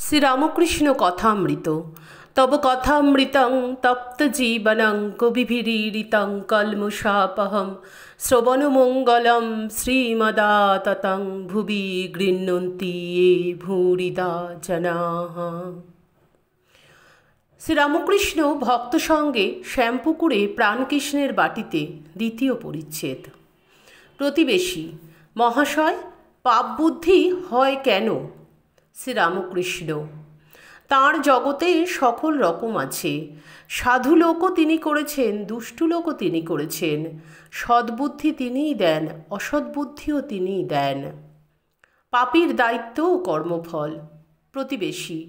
শ্রীরামকৃষ্ণ কথামৃত। তব কথামৃতং তপ্ত জীবনং কবিভিরীড়িতং কলমুষাপহম শ্রবণমঙ্গলম শ্রীমদাততং ভুবি গৃহ্ণন্তি ये ভূরিদা জনাঃ। শ্রীরামকৃষ্ণ ভক্ত সঙ্গে শ্যামপুকুরে প্রাণকৃষ্ণের বাটিতে দ্বিতীয় পরিচ্ছেদ। প্রতিবেশী মহাশয়, পাপ বুদ্ধি হয় কেন? শ্রীরামকৃষ্ণ: তাঁর জগতে সকল রকম আছে। সাধু লোকও তিনি করেছেন, দুষ্টু লোকও তিনি করেছেন। সদ্বুদ্ধি তিনিই দেন, অসদ্বুদ্ধিও তিনিই দেন। পাপীর দায়িত্ব ও কর্মফল। প্রতিবেশী: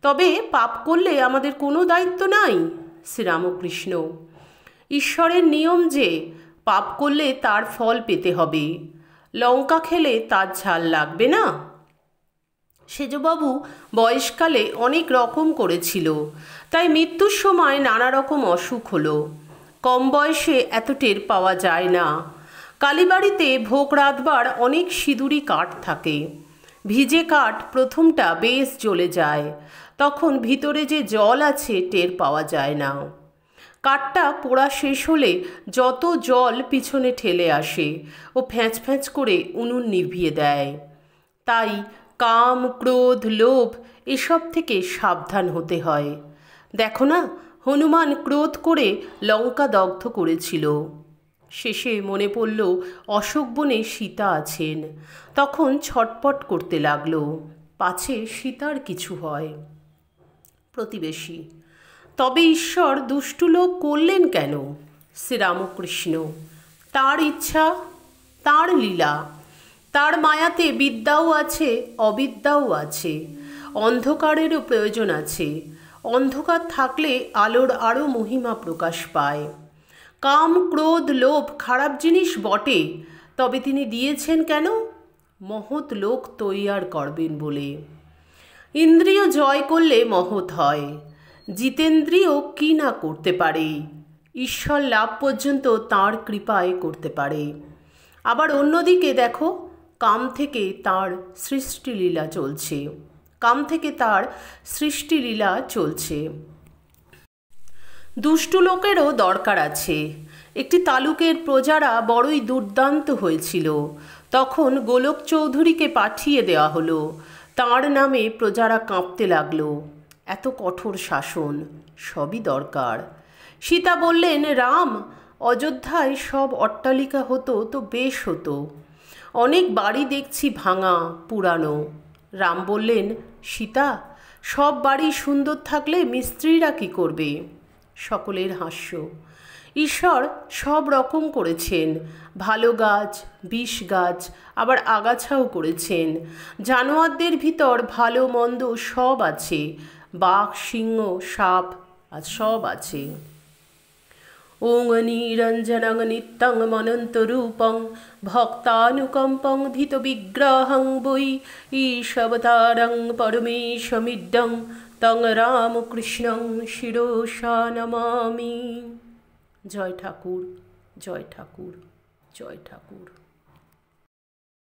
তবে পাপ করলে আমাদের কোনো দায়িত্ব নাই? শ্রীরামকৃষ্ণ: ঈশ্বরের নিয়ম যে পাপ করলে তার ফল পেতে হবে। লঙ্কা খেলে তার ঝাল লাগবে না? সেজবাবু বয়সকালে অনেক রকম করেছিল, তাই মৃত্যুর সময় নানা রকম অসুখ হলো। কম বয়সে এত টের পাওয়া যায় না। কালীবাড়িতে ভোগ রাঁধবার অনেক সিঁদুরি কাঠ থাকে। ভিজে কাঠ প্রথমটা বেশ জ্বলে যায়, তখন ভিতরে যে জল আছে টের পাওয়া যায় না। কাঠটা পোড়া শেষ হলে যত জল পিছনে ঠেলে আসে ও ফ্যাঁচ ফ্যাঁচ করে উনুন নিভিয়ে দেয়। তাই কাম, ক্রোধ, লোভ এসব থেকে সাবধান হতে হয়। দেখো না, হনুমান ক্রোধ করে লঙ্কা দগ্ধ করেছিল। শেষে মনে পড়ল অশোক বনে সীতা আছেন, তখন ছটপট করতে লাগলো, পাছে সীতার কিছু হয়। প্রতিবেশী: তবে ঈশ্বর দুষ্টু লোক করলেন কেন? শ্রীরামকৃষ্ণ: তাঁর ইচ্ছা, তাঁর লীলা। তার মায়াতে বিদ্যাও আছে, অবিদ্যাও আছে। অন্ধকারেরও প্রয়োজন আছে। অন্ধকার থাকলে আলোর আরও মহিমা প্রকাশ পায়। কাম, ক্রোধ, লোভ খারাপ জিনিস বটে, তবে তিনি দিয়েছেন কেন? মহৎ লোক তৈয়ার করবেন বলে। ইন্দ্রিয় জয় করলে মহৎ হয়। জিতেন্দ্রিয় কি না করতে পারে, ঈশ্বর লাভ পর্যন্ত তাঁর কৃপায় করতে পারে। আবার অন্যদিকে দেখো, কাম থেকে তাঁর সৃষ্টিলীলা চলছে। দুষ্টু লোকেরও দরকার আছে। একটি তালুকের প্রজারা বড়ই দুর্দান্ত হয়েছিল, তখন গোলক চৌধুরীকে পাঠিয়ে দেওয়া হলো। তাঁর নামে প্রজারা কাঁপতে লাগলো। এত কঠোর শাসন, সবই দরকার। সীতা বললেন, রাম, অযোধ্যায় সব অট্টালিকা হতো তো বেশ হতো। অনেক বাড়ি দেখছি ভাঙা, পুরানো। রাম বললেন, সীতা, সব বাড়ি সুন্দর থাকলে মিস্ত্রিরা কী করবে? সকলের হাস্য। ঈশ্বর সব রকম করেছেন, ভালো গাছ, বিষ গাছ, আবার আগাছাও করেছেন। জানোয়ারদের ভিতর ভালো মন্দ সব আছে, বাঘ, সিংহ, সাপ আর সব আছে। ওং নিরঞ্জনং নিত্যং মনন্তরূপং ভক্তানুকম্পং ধৃত বিগ্রহং বৈ ঈশবতারং পরমেশমিড্ডং তং রামকৃষ্ণং শিরসা নমামি। জয় ঠাকুর, জয় ঠাকুর, জয় ঠাকুর।